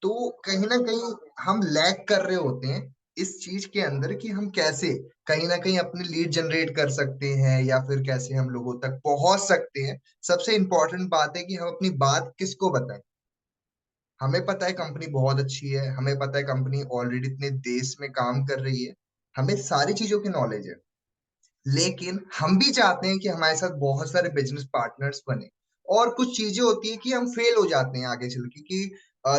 तो कहीं ना कहीं हम लैग कर रहे होते हैं इस चीज के अंदर कि हम कैसे कहीं ना कहीं अपनी लीड जनरेट कर सकते हैं या फिर कैसे हम लोगों तक पहुंच सकते हैं। सबसे इंपॉर्टेंट बात है कि हम अपनी बात किसको बताएं। हमें पता है कंपनी बहुत अच्छी है, हमें पता है कंपनी ऑलरेडी इतने देश में काम कर रही है, हमें सारी चीजों की नॉलेज है, लेकिन हम भी चाहते हैं कि हमारे साथ बहुत सारे बिजनेस पार्टनर्स बने। और कुछ चीजें होती है कि हम फेल हो जाते हैं आगे चल के कि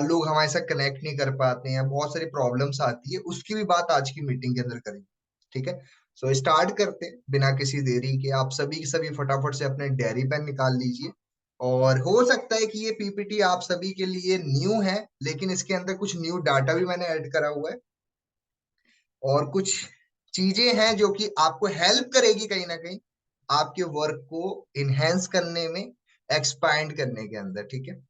लोग हमारे साथ कनेक्ट नहीं कर पाते हैं, बहुत सारी प्रॉब्लम्स आती है, उसकी भी बात आज की मीटिंग के अंदर करेंगे। ठीक है, सो स्टार्ट करते हैं बिना किसी देरी के। आप सभी के सभी फटाफट से अपने डायरी पेन निकाल लीजिए। और हो सकता है कि ये पीपीटी आप सभी के लिए न्यू है, लेकिन इसके अंदर कुछ न्यू डाटा भी मैंने ऐड करा हुआ है और कुछ चीजें हैं जो कि आपको हेल्प करेगी कहीं ना कहीं आपके वर्क को इनहेंस करने में, एक्सपैंड करने के अंदर। ठीक है,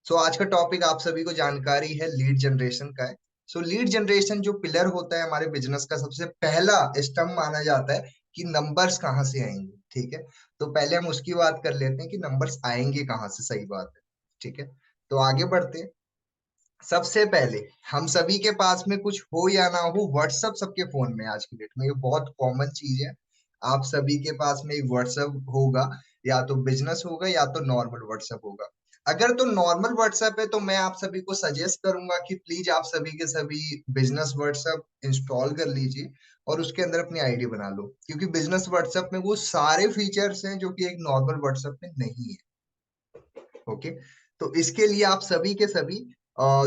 सो आज का टॉपिक आप सभी को जानकारी है, लीड जनरेशन का है। सो लीड जनरेशन जो पिलर होता है हमारे बिजनेस का, सबसे पहला स्तंभ माना जाता है कि नंबर्स कहाँ से आएंगे। ठीक है, तो पहले हम उसकी बात कर लेते हैं कि नंबर्स आएंगे कहाँ से। सही बात है। ठीक है, तो आगे बढ़ते हैं। सबसे पहले हम सभी के पास में कुछ हो या ना हो, व्हाट्सएप सबके फोन में आज की डेट में ये बहुत कॉमन चीज है। आप सभी के पास में एक व्हाट्सएप होगा, या तो बिजनेस होगा या तो नॉर्मल व्हाट्सएप होगा। अगर तो नॉर्मल व्हाट्सएप है तो मैं आप सभी को सजेस्ट करूंगा कि प्लीज आप सभी के सभी बिजनेस व्हाट्सएप इंस्टॉल कर लीजिए और उसके अंदर अपनी आईडी बना लो, क्योंकि बिजनेस व्हाट्सएप में वो सारे फीचर्स हैं जो कि एक नॉर्मल व्हाट्सएप में नहीं है। ओके, तो इसके लिए आप सभी के सभी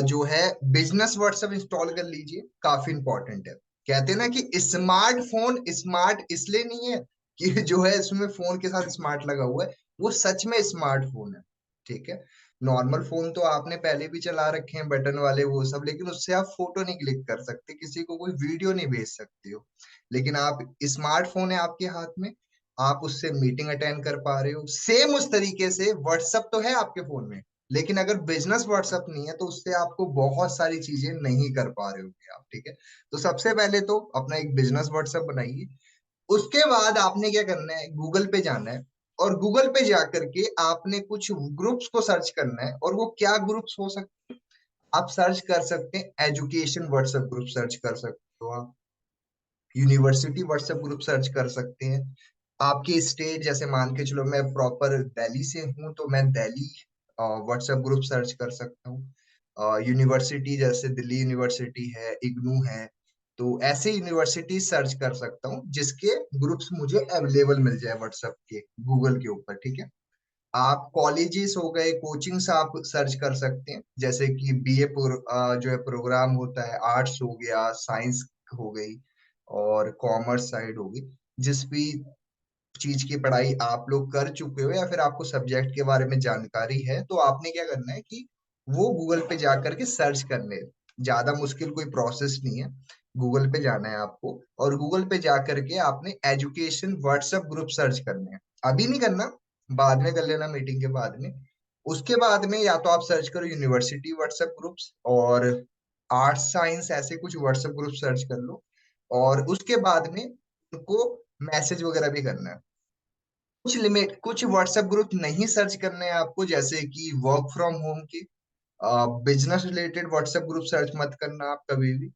जो है बिजनेस व्हाट्सएप इंस्टॉल कर लीजिए, काफी इंपॉर्टेंट है। कहते हैं ना कि स्मार्टफोन स्मार्ट इसलिए नहीं है कि जो है इसमें फोन के साथ स्मार्ट लगा हुआ है, वो सच में स्मार्टफोन है। ठीक है, नॉर्मल फोन तो आपने पहले भी चला रखे हैं, बटन वाले वो सब, लेकिन उससे आप फोटो नहीं क्लिक कर सकते, किसी को कोई वीडियो नहीं भेज सकते हो। लेकिन आप स्मार्टफोन है आपके हाथ में, आप उससे मीटिंग अटेंड कर पा रहे हो। सेम उस तरीके से व्हाट्सएप तो है आपके फोन में, लेकिन अगर बिजनेस व्हाट्सएप नहीं है तो उससे आपको बहुत सारी चीजें नहीं कर पा रहे होगे आप। ठीक है, तो सबसे पहले तो अपना एक बिजनेस व्हाट्सएप बनाइए। उसके बाद आपने क्या करना है, गूगल पे जाना है और गूगल पे जाकर के आपने कुछ ग्रुप्स को सर्च करना है। और वो क्या ग्रुप्स हो सकते हैं, आप सर्च कर सकते हैं एजुकेशन व्हाट्सएप ग्रुप सर्च कर सकते हो आप, यूनिवर्सिटी व्हाट्सएप ग्रुप सर्च कर सकते हैं। आपके स्टेट, जैसे मान के चलो मैं प्रॉपर दिल्ली से हूँ तो मैं दिल्ली व्हाट्सएप ग्रुप सर्च कर सकता हूँ। यूनिवर्सिटी जैसे दिल्ली यूनिवर्सिटी है, इग्नू है, तो ऐसे यूनिवर्सिटी सर्च कर सकता हूँ जिसके ग्रुप्स मुझे अवेलेबल मिल जाए व्हाट्सएप के गूगल के ऊपर। ठीक है, आप कॉलेजेस हो गए, कोचिंग्स आप सर्च कर सकते हैं, जैसे कि बीए जो है प्रोग्राम होता है, आर्ट्स हो गया, साइंस हो गई और कॉमर्स साइड होगी। जिस भी चीज की पढ़ाई आप लोग कर चुके हो या फिर आपको सब्जेक्ट के बारे में जानकारी है, तो आपने क्या करना है कि वो गूगल पे जा करके सर्च करने, ज्यादा मुश्किल कोई प्रोसेस नहीं है। गूगल पे जाना है आपको और गूगल पे जा करके आपने एजुकेशन व्हाट्सएप ग्रुप सर्च करने हैं। अभी नहीं करना, बाद में कर लेना मीटिंग के बाद में। उसके बाद में या तो आप सर्च करो यूनिवर्सिटी व्हाट्सएप ग्रुप्स, और आर्ट्स साइंस ऐसे कुछ व्हाट्सएप ग्रुप सर्च कर लो। और उसके बाद में उनको मैसेज वगैरह भी करना है। कुछ लिमिट, कुछ व्हाट्सएप ग्रुप नहीं सर्च करने हैं आपको, जैसे कि वर्क फ्रॉम होम की, business related WhatsApp group search मत करना आप कभी भी।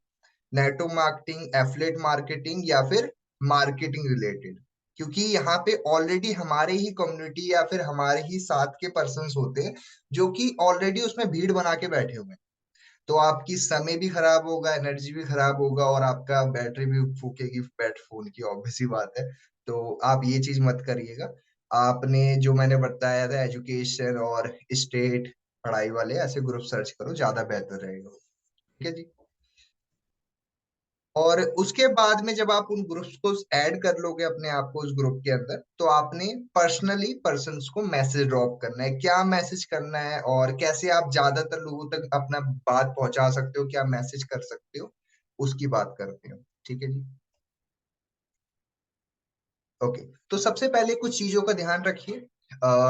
नेटो मार्केटिंग, एफिलिएट मार्केटिंग या फिर मार्केटिंग रिलेटेड, क्योंकि यहाँ पे ऑलरेडी हमारे ही कम्युनिटी या फिर हमारे ही साथ के पर्सन्स होते हैं जो कि ऑलरेडी उसमें भीड़ बना के बैठे हुए हैं। तो आपकी समय भी खराब होगा, एनर्जी भी खराब होगा और आपका बैटरी भी फूकेगी बैट फोन की, ऑब्वियस सी बात है। तो आप ये चीज मत करिएगा। आपने जो मैंने बताया था एजुकेशन और स्टेट पढ़ाई वाले ऐसे ग्रुप सर्च करो, ज्यादा बेहतर रहेगा। ठीक है जी। और उसके बाद में जब आप उन ग्रुप्स को ऐड कर लोगे अपने आप को उस ग्रुप के अंदर, तो आपने पर्सनली पर्सन्स को मैसेज ड्रॉप करना है। क्या मैसेज करना है और कैसे आप ज्यादातर लोगों तक अपना बात पहुंचा सकते हो, क्या मैसेज कर सकते हो, उसकी बात करते हो। ठीक है जी। ओके, तो सबसे पहले कुछ चीजों का ध्यान रखिए।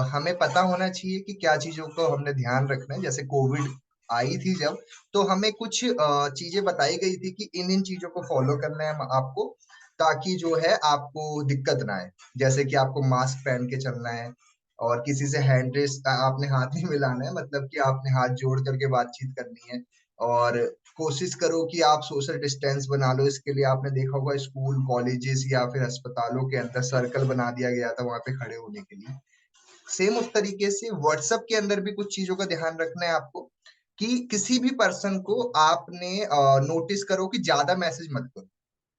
हमें पता होना चाहिए कि क्या चीजों को हमने ध्यान रखना है। जैसे कोविड आई थी जब, तो हमें कुछ चीजें बताई गई थी कि इन इन चीजों को फॉलो करना है आपको, ताकि जो है आपको दिक्कत ना आए। जैसे कि आपको मास्क पहन के चलना है और किसी से हैंड रेस आपने हाथ नहीं मिलाना है, मतलब कि आपने हाथ जोड़ करके बातचीत करनी है। और कोशिश करो कि आप सोशल डिस्टेंस बना लो। इसके लिए आपने देखा होगा स्कूल कॉलेजेस या फिर अस्पतालों के अंदर सर्कल बना दिया गया था वहां पे खड़े होने के लिए। सेम उस तरीके से व्हाट्सएप के अंदर भी कुछ चीजों का ध्यान रखना है आपको, कि किसी भी पर्सन को आपने नोटिस करो कि ज्यादा मैसेज मत करो।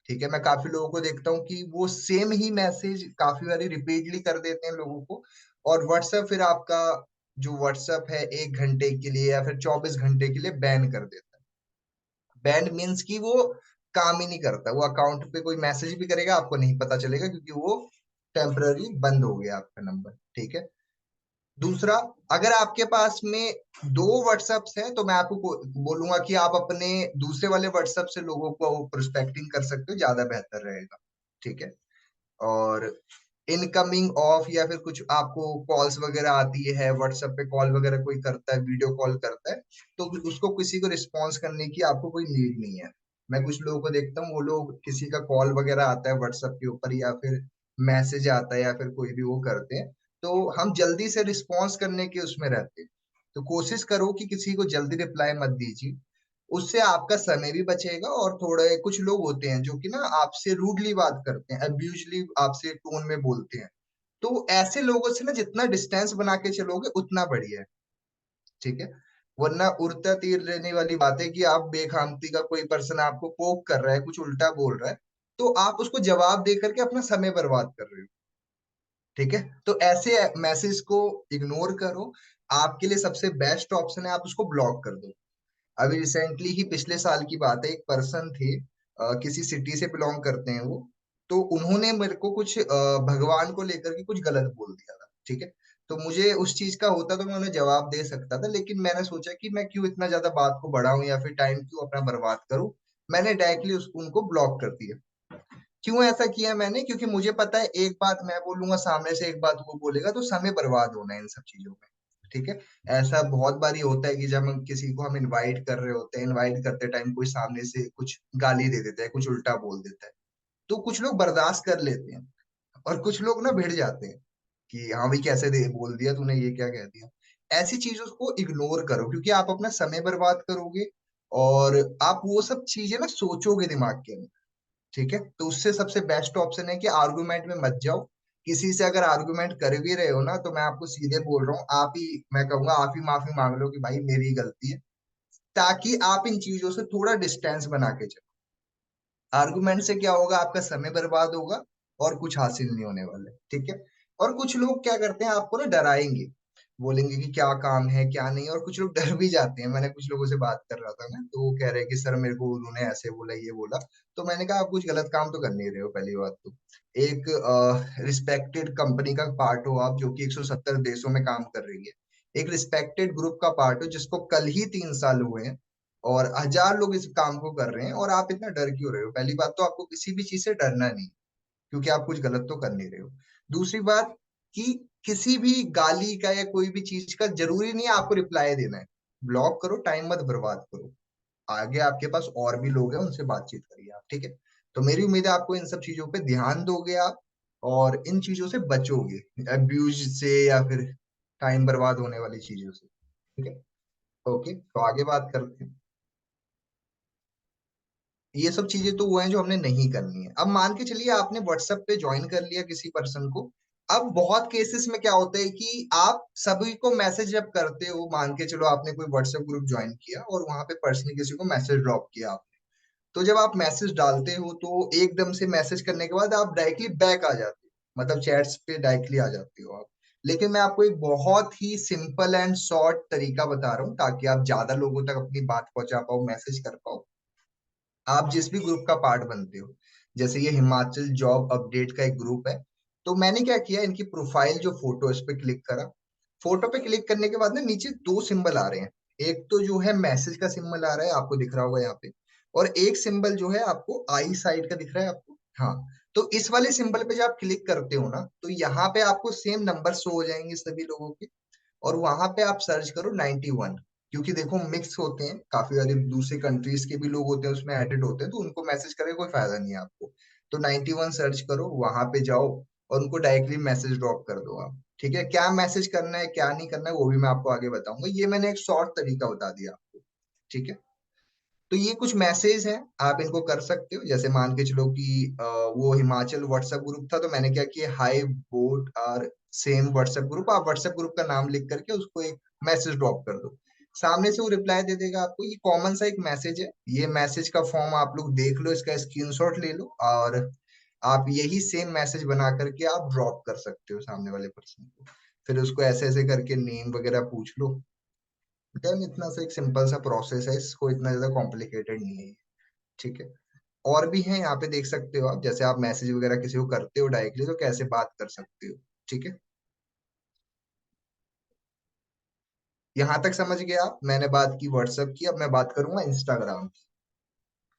ठीक है, मैं काफी लोगों को देखता हूँ कि वो सेम ही मैसेज काफी बारी रिपीटली कर देते हैं लोगों को। और व्हाट्सएप फिर आपका जो व्हाट्सएप है 1 घंटे के लिए या फिर 24 घंटे के लिए बैन कर देता है। बैंड मीन्स कि वो काम ही नहीं करता, वो अकाउंट पे कोई मैसेज भी करेगा आपको नहीं पता चलेगा, क्योंकि वो टेम्पररी बंद हो गया आपका नंबर। ठीक है। दूसरा, अगर आपके पास में 2 व्हाट्सएप्स हैं तो मैं आपको बोलूंगा कि आप अपने दूसरे वाले व्हाट्सएप से लोगों को प्रोस्पेक्टिंग कर सकते हो, ज्यादा बेहतर रहेगा। ठीक है। और इनकमिंग ऑफ या फिर कुछ आपको कॉल्स वगैरह आती है व्हाट्सएप पे, कॉल वगैरह कोई करता है, वीडियो कॉल करता है, तो उसको किसी को रिस्पॉन्स करने की आपको कोई नीड नहीं है। मैं कुछ लोगों को देखता हूँ, वो लोग किसी का कॉल वगैरह आता है व्हाट्सएप के ऊपर या फिर मैसेज आता है या फिर कोई भी वो करते हैं, तो हम जल्दी से रिस्पॉन्स करने के उसमें रहते हैं। तो कोशिश करो कि किसी को जल्दी रिप्लाई मत दीजिए, उससे आपका समय भी बचेगा। और थोड़े कुछ लोग होते हैं जो कि ना आपसे रूडली बात करते हैं, अब्यूजली आपसे टोन में बोलते हैं, तो ऐसे लोगों से ना जितना डिस्टेंस बना के चलोगे उतना बढ़िया है। ठीक है। वरना उड़ता तीर लेने वाली बात है कि आप बेखामती का कोई पर्सन आपको पोक कर रहा है, कुछ उल्टा बोल रहा है, तो आप उसको जवाब दे करके अपना समय बर्बाद कर रहे हो। ठीक है। तो ऐसे मैसेज को इग्नोर करो। आपके लिए सबसे बेस्ट ऑप्शन है आप उसको ब्लॉक कर दो। अभी रिसेंटली ही पिछले साल की बात है, एक पर्सन थे, किसी सिटी से बिलोंग करते हैं वो, तो उन्होंने मेरे को कुछ भगवान को लेकर के कुछ गलत बोल दिया था। ठीक है। तो मुझे उस चीज का होता तो मैं उन्हें जवाब दे सकता था, लेकिन मैंने सोचा कि मैं क्यों इतना ज्यादा बात को बढ़ाऊं या फिर टाइम क्यों अपना बर्बाद करूं। मैंने डायरेक्टली उनको ब्लॉक कर दिया। क्यों ऐसा किया मैंने? क्योंकि मुझे पता है एक बात मैं बोलूंगा सामने से, एक बात वो बोलेगा, तो समय बर्बाद होना है इन सब चीजों में। ठीक है। ऐसा बहुत बारी होता है कि जब हम किसी को हम इनवाइट कर रहे होते हैं, इनवाइट करते टाइम कोई सामने से कुछ गाली दे देता है, कुछ उल्टा बोल देता है, तो कुछ लोग बर्दाश्त कर लेते हैं और कुछ लोग ना भिड़ जाते हैं कि हाँ भाई कैसे दे बोल दिया तूने, ये क्या कह दिया। ऐसी चीजों को इग्नोर करो, क्योंकि आप अपना समय बर्बाद करोगे और आप वो सब चीजें ना सोचोगे दिमाग के अंदर। ठीक है। तो उससे सबसे बेस्ट ऑप्शन है कि आर्गुमेंट में मत जाओ। किसी से अगर आर्गुमेंट कर भी रहे हो ना, तो मैं आपको सीधे बोल रहा हूँ, आप ही, मैं कहूंगा आप ही माफी मांग लो कि भाई मेरी गलती है, ताकि आप इन चीजों से थोड़ा डिस्टेंस बना के चलो। आर्गुमेंट से क्या होगा, आपका समय बर्बाद होगा और कुछ हासिल नहीं होने वाला है। ठीक है। और कुछ लोग क्या करते हैं, आपको ना डराएंगे, बोलेंगे कि क्या काम है क्या नहीं, और कुछ लोग डर भी जाते हैं। मैंने कुछ लोगों से बात कर रहा था ना, तो वो कह रहे हैं कि सर मेरे को उन्होंने ऐसे बोला ये बोला। तो मैंने कहा आप कुछ गलत काम तो कर नहीं रहे हो, पहली बात तो। एक रिस्पेक्टेड कंपनी का पार्ट हो आप, जो कि 170 देशों में काम कर रही है, एक रिस्पेक्टेड ग्रुप का पार्ट हो जिसको कल ही 3 साल हुए हैं, और 1000 लोग इस काम को कर रहे हैं, और आप इतना डर क्यों रहे हो? पहली बात तो आपको किसी भी चीज से डरना नहीं, क्योंकि आप कुछ गलत तो कर नहीं रहे हो। दूसरी बात, कि किसी भी गाली का या कोई भी चीज का जरूरी नहीं है आपको रिप्लाई देना है। ब्लॉक करो, टाइम मत बर्बाद करो। आगे आपके पास और भी लोग हैं, उनसे बातचीत करिए आप। ठीक है। तो मेरी उम्मीद है आपको इन सब चीजों पे ध्यान दोगे आप, और इन चीजों से बचोगे, अब्यूज से या फिर टाइम बर्बाद होने वाली चीजों से। ठीक है। ओके, तो आगे बात करते हैं। ये सब चीजें तो वो हैं जो हमने नहीं करनी है। अब मान के चलिए आपने व्हाट्सएप पे ज्वाइन कर लिया किसी पर्सन को। अब बहुत केसेस में क्या होता है कि आप सभी को मैसेज जब करते हो, मान के चलो आपने कोई व्हाट्सएप ग्रुप ज्वाइन किया और वहां पे पर्सनली किसी को मैसेज ड्रॉप किया आपने, तो जब आप मैसेज डालते हो तो एकदम से मैसेज करने के बाद आप डायरेक्टली बैक आ जाते हो, मतलब चैट्स पे डायरेक्टली आ जाते हो आप। लेकिन मैं आपको एक बहुत ही सिंपल एंड शॉर्ट तरीका बता रहा हूँ, ताकि आप ज्यादा लोगों तक अपनी बात पहुंचा पाओ, मैसेज कर पाओ। आप जिस भी ग्रुप का पार्ट बनते हो, जैसे ये हिमाचल जॉब अपडेट का एक ग्रुप है, तो मैंने क्या किया, इनकी प्रोफाइल जो फोटो, इस पे क्लिक करा। फोटो पे क्लिक करने के बाद ना नीचे 2 सिंबल आ रहे हैं। एक तो जो है मैसेज का सिंबल आ रहा है, आपको दिख रहा होगा यहाँ पे, और एक सिंबल जो है आपको आई साइड का दिख रहा है आपको। हाँ। तो इस वाले सिंबल पे जब आप क्लिक करते हो ना, तो यहाँ पे आपको सेम नंबर शो हो जाएंगे सभी लोगों के, और वहां पे आप सर्च करो 91। क्योंकि देखो मिक्स होते हैं, काफी सारे दूसरी कंट्रीज के भी लोग होते हैं उसमें एडेड होते हैं, तो उनको मैसेज करके कोई फायदा नहीं है आपको। तो 91 सर्च करो, वहां पे जाओ और उनको डायरेक्टली मैसेज ड्रॉप कर दो आप। ठीक है, क्या मैसेज करना है क्या नहीं करना है वो भी मैं आपको आगे बताऊंगा, ये मैंने एक शॉर्ट तरीका बता दिया आपको। ठीक है, तो ये कुछ मैसेज हैं, आप इनको कर सकते हो। जैसे मान के चलो कि वो हिमाचल व्हाट्सएप ग्रुप था, तो मैंने क्या किया, हाई बोट आर सेम व्हाट्सएप ग्रुप, आप व्हाट्सएप ग्रुप का नाम लिख करके उसको एक मैसेज ड्रॉप कर दो, सामने से वो रिप्लाई दे देगा आपको। ये कॉमन सा एक मैसेज है, ये मैसेज का फॉर्म आप लोग देख लो, इसका स्क्रीनशॉट ले लो, और आप यही सेम मैसेज बना करके आप ड्रॉप कर सकते हो सामने वाले पर्सन को। फिर उसको ऐसे ऐसे करके नेम वगैरह पूछ लो। देन इतना सा एक सिंपल सा प्रोसेस है, इसको इतना ज्यादा कॉम्प्लिकेटेड नहीं है। ठीक है, और भी है यहाँ पे देख सकते हो आप, जैसे आप मैसेज वगैरह किसी को करते हो डायरेक्टली तो कैसे बात कर सकते हो। ठीक है, यहाँ तक समझ गए आप। मैंने बात की व्हाट्सएप की, अब मैं बात करूंगा इंस्टाग्राम की।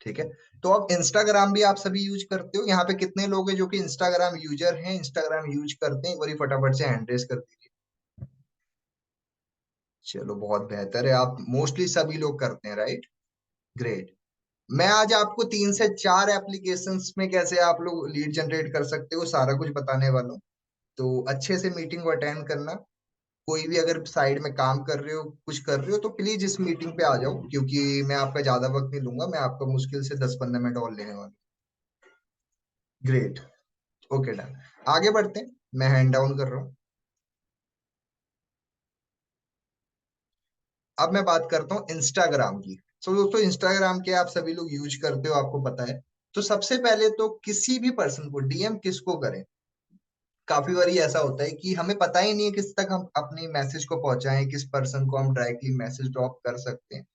ठीक है, तो अब इंस्टाग्राम भी आप सभी यूज करते हो, यहाँ पे कितने लोग हैं जो कि इंस्टाग्राम यूजर हैं, इंस्टाग्राम यूज करते हैं, एक बार फटाफट से हैंड रेज कर दीजिए। चलो बहुत बेहतर है, आप मोस्टली सभी लोग करते हैं, राइट। ग्रेट। मैं आज आपको 3 से 4 एप्लीकेशंस में कैसे आप लोग लीड जनरेट कर सकते हो सारा कुछ बताने वाला हूँ। तो अच्छे से मीटिंग को अटेंड करना। कोई भी अगर साइड में काम कर रहे हो कुछ कर रहे हो तो प्लीज इस मीटिंग पे आ जाओ, क्योंकि मैं आपका ज्यादा वक्त नहीं लूंगा, मैं आपका मुश्किल से 10-15 मिनट और लेने वाला हूँ। ग्रेट। Okay done. आगे बढ़ते हैं, मैं हैंड डाउन कर रहा हूँ। अब मैं बात करता हूँ इंस्टाग्राम की। तो दोस्तों इंस्टाग्राम के आप सभी लोग यूज करते हो, आपको पता है। तो सबसे पहले तो किसी भी पर्सन को डीएम किसको करें, काफी बारी ऐसा होता है कि हमें पता ही नहीं है किस तक हम अपनी मैसेज को पहुंचाएं, किस पर्सन को हम डायरेक्टली मैसेज ड्रॉप कर सकते हैं।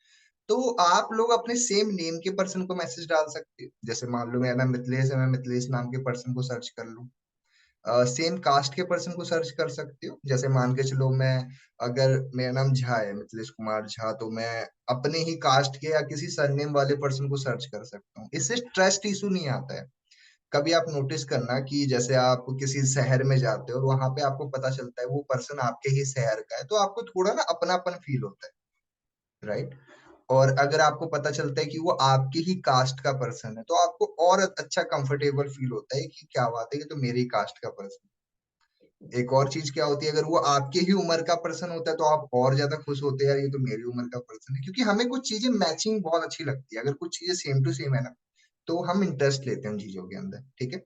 तो आप लोग अपने सेम नेम के पर्सन को मैसेज डाल सकते हो। जैसे मान लो मेरा नाम मिथिलेश है, मैं मिथिलेश नाम के पर्सन को सर्च कर लूं। सेम कास्ट के पर्सन को सर्च कर सकते हो, जैसे मान के चलो मैं, अगर मेरा नाम झा है, मिथिलेश कुमार झा, तो मैं अपने ही कास्ट के या किसी सरनेम वाले पर्सन को सर्च कर सकता हूँ। इससे ट्रस्ट इशू नहीं आता है। कभी आप नोटिस करना कि जैसे आप किसी शहर में जाते हो और वहां पे आपको पता चलता है वो पर्सन आपके ही शहर का है, तो आपको थोड़ा ना अपनापन फील होता है, राइट। और अगर आपको पता चलता है कि वो आपके ही कास्ट का पर्सन है, तो आपको और अच्छा कंफर्टेबल फील होता है कि क्या बात है, कि तो मेरी कास्ट का पर्सन। एक और चीज क्या होती है, अगर वो आपके ही उम्र का पर्सन होता है तो आप और ज्यादा खुश होते हैं, यार ये तो मेरी उम्र का पर्सन है, क्योंकि हमें कुछ चीजें मैचिंग बहुत अच्छी लगती है। अगर कुछ चीजें सेम टू सेम है ना, तो हम इंटरेस्ट लेते हैं उन चीजों के अंदर। ठीक है,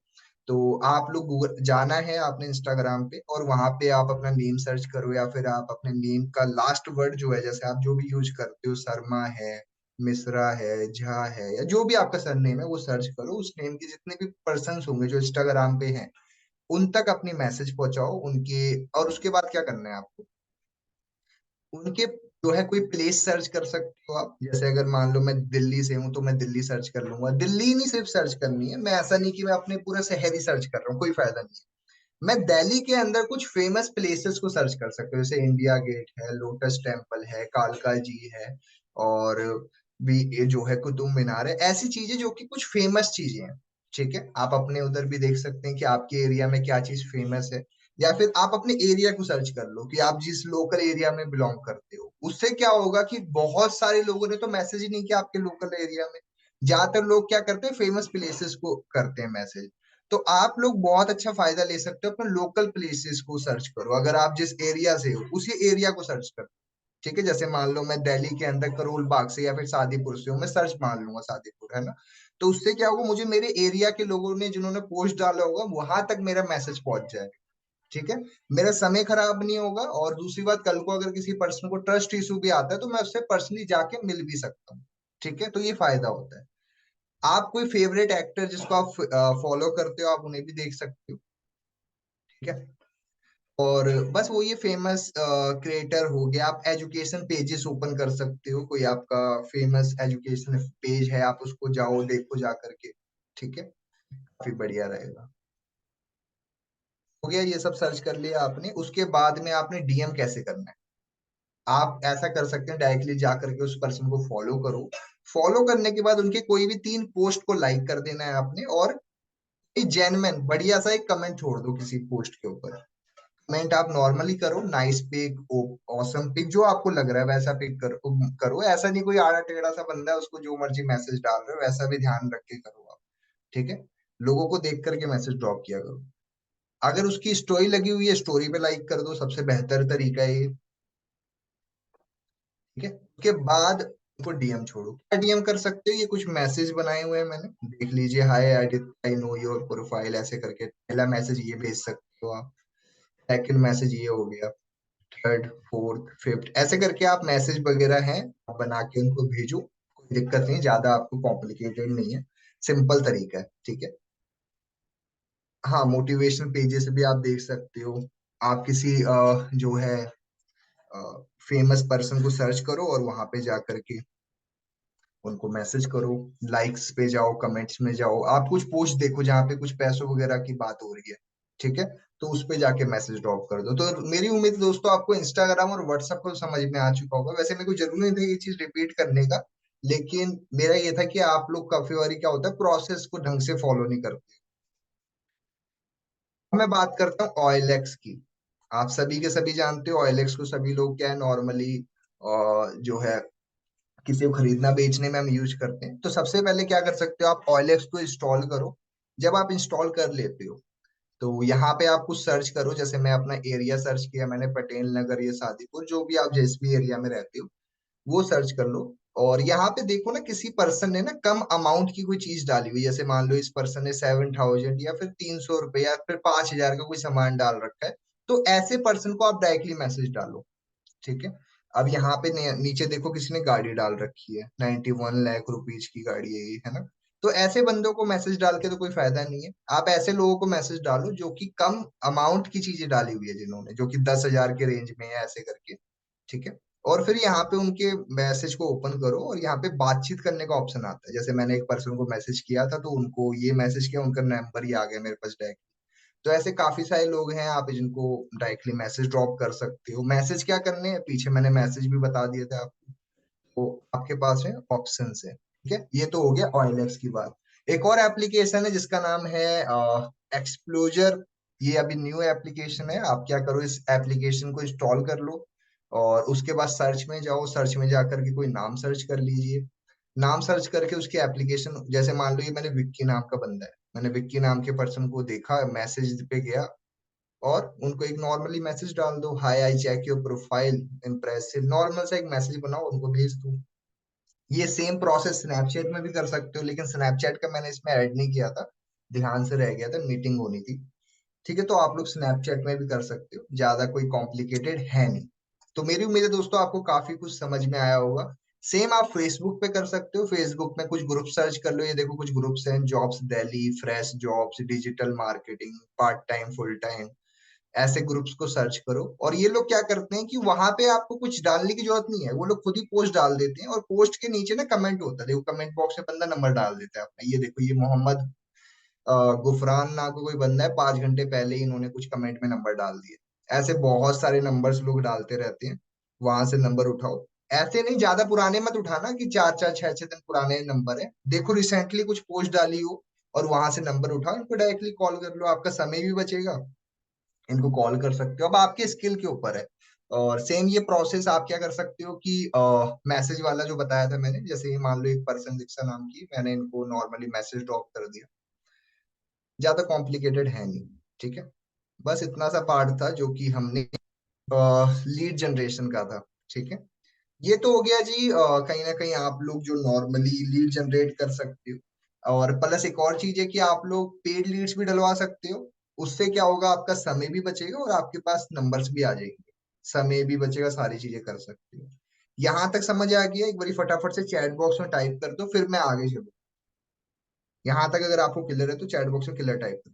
तो आप लोग गूगल जाना है आपने इंस्टाग्राम पे, और वहां पे आप अपना नेम सर्च करो, या फिर आप अपने नेम का लास्ट वर्ड जो है, जैसे आप जो भी यूज करते हो, शर्मा है, मिश्रा है, झा है, या जो भी आपका सरनेम है वो सर्च करो। उस नेम के जितने भी पर्सन होंगे जो इंस्टाग्राम पे हैं, उन तक अपनी मैसेज पहुंचाओ उनके। और उसके बाद क्या करना है आपको, उनके जो है कोई प्लेस सर्च कर सकते हो आप। जैसे अगर मान लो मैं दिल्ली से हूँ तो मैं दिल्ली सर्च कर लूंगा। दिल्ली नहीं सिर्फ सर्च करनी है, मैं ऐसा नहीं कि मैं अपने पूरा शहर ही सर्च कर रहा हूँ, कोई फायदा नहीं है। मैं दिल्ली के अंदर कुछ फेमस प्लेसेस को सर्च कर सकते हो, जैसे इंडिया गेट है, लोटस टेम्पल है, कालका जी है, और भी ये जो है कुतुब मीनार है, ऐसी चीजें जो कि कुछ फेमस चीजें हैं। ठीक है, आप अपने उधर भी देख सकते हैं कि आपके एरिया में क्या चीज फेमस है। या फिर आप अपने एरिया को सर्च कर लो कि आप जिस लोकल एरिया में बिलोंग करते हो। उससे क्या होगा कि बहुत सारे लोगों ने तो मैसेज ही नहीं किया आपके लोकल एरिया में। ज्यादातर लोग क्या करते हैं, फेमस प्लेसेस को करते हैं मैसेज। तो आप लोग बहुत अच्छा फायदा ले सकते हो, अपने लोकल प्लेसेस को सर्च करो। अगर आप जिस एरिया से हो उसी एरिया को सर्च करो। ठीक है, जैसे मान लो मैं दिल्ली के अंदर करोल बाग से या फिर शादीपुर से हूँ, मैं सर्च मान लूंगा शादीपुर, है ना। तो उससे क्या होगा, मुझे मेरे एरिया के लोगों ने जिन्होंने पोस्ट डाला होगा वहां तक मेरा मैसेज पहुंच जाएगा। ठीक है, मेरा समय खराब नहीं होगा, और दूसरी बात, कल को अगर किसी पर्सन को ट्रस्ट इशू भी आता है तो मैं उससे पर्सनली जाके मिल भी सकता हूँ। ठीक है, तो ये फायदा होता है। आप कोई फेवरेट एक्टर जिसको आप फॉलो करते हो, आप उन्हें भी देख सकते हो। ठीक है, और बस वो ये फेमस क्रिएटर हो गया। आप एजुकेशन पेजेस ओपन कर सकते हो, कोई आपका फेमस एजुकेशन पेज है, आप उसको जाओ देखो जा करके। ठीक है, काफी बढ़िया रहेगा। हो गया, ये सब सर्च कर लिया आपने, उसके बाद में आपने डीएम कैसे करना है। आप ऐसा कर सकते हैं, डायरेक्टली जा करके उस पर्सन को फॉलो करो। फॉलो करने के बाद उनके कोई भी 3 पोस्ट को लाइक कर देना है आपने, और जेन्युइन बढ़िया सा एक कमेंट छोड़ दो किसी पोस्ट के ऊपर। कमेंट आप नॉर्मली करो, नाइस पिक, ऑसम पिक, जो आपको लग रहा है वैसा पिक करो। ऐसा नहीं कोई आड़ा टेढ़ा सा बंदा है उसको जो मर्जी मैसेज डाल रहे हो, वैसा भी ध्यान रख के करो आप। ठीक है, लोगों को देख करके मैसेज ड्रॉप किया करो। अगर उसकी स्टोरी लगी हुई है, स्टोरी पे लाइक कर दो, सबसे बेहतर तरीका है ये। ठीक है, उसके बाद उनको डीएम छोड़ो। क्या डीएम कर सकते हो, ये कुछ मैसेज बनाए हुए हैं मैंने, देख लीजिए। हाय आई नो योर प्रोफाइल, ऐसे करके पहला मैसेज ये भेज सकते हो आप। सेकंड मैसेज ये हो गया, थर्ड फोर्थ फिफ्थ, ऐसे करके आप मैसेज वगैरह हैं आप बना के उनको भेजो। कोई दिक्कत नहीं, ज्यादा आपको कॉम्प्लिकेटेड नहीं है, सिंपल तरीका है। ठीक है। हाँ, मोटिवेशनल पेजेस भी आप देख सकते हो। आप किसी जो है फेमस पर्सन को सर्च करो और वहां पे जा करके उनको मैसेज करो। लाइक्स पे जाओ, कमेंट्स में जाओ, आप कुछ पोस्ट देखो जहाँ पे कुछ पैसों वगैरह की बात हो रही है। ठीक है, तो उस पे जाके मैसेज ड्रॉप कर दो। तो मेरी उम्मीद है दोस्तों आपको इंस्टाग्राम और व्हाट्सएप को समझ में आ चुका होगा। वैसे मेरे को जरूरी नहीं था ये चीज रिपीट करने का, लेकिन मेरा ये था कि आप लोग काफी बारी क्या होता है, प्रोसेस को ढंग से फॉलो नहीं करते। मैं बात करता हूँ OLX की। आप सभी के सभी जानते हो OLX को, सभी लोग क्या है नॉर्मली जो है किसी को खरीदना बेचने में हम यूज करते हैं। तो सबसे पहले क्या कर सकते हो, आप OLX को इंस्टॉल करो। जब आप इंस्टॉल कर लेते हो तो यहाँ पे आप कुछ सर्च करो। जैसे मैं अपना एरिया सर्च किया मैंने, पटेल नगर या शादीपुर, जो भी आप जिस भी एरिया में रहते हो वो सर्च कर लो। और यहाँ पे देखो ना, किसी पर्सन ने ना कम अमाउंट की कोई चीज डाली हुई, जैसे मान लो इस पर्सन ने 7,000 या फिर 300 रुपये या फिर 5,000 का कोई सामान डाल रखा है। तो ऐसे पर्सन को आप डायरेक्टली मैसेज डालो। ठीक है। अब यहाँ पे नीचे देखो किसी ने गाड़ी डाल रखी है, 91 लाख रुपीज की गाड़ी है ये, है ना। तो ऐसे बंदों को मैसेज डाल के तो कोई फायदा नहीं है। आप ऐसे लोगों को मैसेज डालो जो कि कम अमाउंट की चीजें डाली हुई है, जिन्होंने जो कि 10,000 के रेंज में है, ऐसे करके। ठीक है। और फिर यहाँ पे उनके मैसेज को ओपन करो और यहाँ पे बातचीत करने का ऑप्शन आता है। जैसे मैंने एक पर्सन को मैसेज किया था तो उनको ये मैसेज किया, उनका नंबर ही आ गया मेरे पास डायरेक्ट। तो ऐसे काफी सारे लोग हैं, आप जिनको डायरेक्टली मैसेज ड्रॉप कर सकते हो। मैसेज क्या करने हैं पीछे मैंने मैसेज भी बता दिया था आपको। तो आपके पास है ऑप्शन है। ठीक है, ये तो हो गया OLX की बात। एक और एप्लीकेशन है जिसका नाम है एक्सप्लोजर। ये अभी न्यू एप्लीकेशन है। आप क्या करो, इस एप्लीकेशन को इंस्टॉल कर लो और उसके बाद सर्च में जाओ। सर्च में जाकर के कोई नाम सर्च कर लीजिए। नाम सर्च करके उसकी एप्लीकेशन, जैसे मान लो ये मैंने विक्की नाम का बंदा है, मैंने विक्की नाम के पर्सन को देखा, मैसेज पे गया और उनको एक नॉर्मली मैसेज डाल दो, hi I check your profile impressive, normal सा एक मैसेज बनाओ, उनको भेज दो। ये सेम प्रोसेस स्नैपचैट में भी कर सकते हो, लेकिन स्नैपचैट का मैंने इसमें ऐड नहीं किया था, ध्यान से रह गया था, मीटिंग होनी थी। ठीक है, तो आप लोग स्नैपचैट में भी कर सकते हो, ज्यादा कोई कॉम्प्लिकेटेड है नहीं। तो मेरी उम्मीद है दोस्तों आपको काफी कुछ समझ में आया होगा। सेम आप फेसबुक पे कर सकते हो। फेसबुक में कुछ ग्रुप सर्च कर लो, ये देखो कुछ ग्रुप्स हैं, jobs Delhi, fresh jobs, digital marketing, part time, full time, ऐसे ग्रुप्स को सर्च करो। और ये लोग क्या करते हैं कि वहां पे आपको कुछ डालने की जरूरत नहीं है, वो लोग खुद ही पोस्ट डाल देते हैं और पोस्ट के नीचे ना कमेंट होता है, देखो कमेंट बॉक्स में बंदा नंबर डाल देता है अपना। ये देखो ये मोहम्मद गुफरान नाम का कोई बंदा है, 5 घंटे पहले ही इन्होंने कुछ कमेंट में नंबर डाल दिए। ऐसे बहुत सारे नंबर्स लोग डालते रहते हैं, वहां से नंबर उठाओ। ऐसे नहीं, ज्यादा पुराने मत उठाना कि 4 4 6 6 दिन पुराने नंबर है। देखो रिसेंटली कुछ पोस्ट डाली हो और वहां से नंबर उठाओ, इनको डायरेक्टली कॉल कर लो, आपका समय भी बचेगा। इनको कॉल कर सकते हो, अब आपके स्किल के ऊपर है। और सेम ये प्रोसेस आप क्या कर सकते हो कि मैसेज वाला जो बताया था मैंने, जैसे ये मान लो एक पर्सन दीक्षा नाम की, मैंने इनको नॉर्मली मैसेज ड्रॉप कर दिया, ज्यादा कॉम्प्लिकेटेड है नहीं। ठीक है, बस इतना सा पार्ट था जो कि हमने लीड जनरेशन का था। ठीक है, ये तो हो गया जी। कहीं ना कहीं आप लोग जो नॉर्मली लीड जनरेट कर सकते हो, और प्लस एक और चीज है कि आप लोग पेड लीड्स भी डलवा सकते हो। उससे क्या होगा, आपका समय भी बचेगा और आपके पास नंबर्स भी आ जाएंगे, समय भी बचेगा, सारी चीजें कर सकते हो। यहाँ तक समझ आ गया, एक बारी फटाफट से चैट बॉक्स में टाइप कर दो, फिर मैं आगे चलूँ। यहाँ तक अगर आपको क्लियर है तो चैट बॉक्स में क्लियर टाइप करो।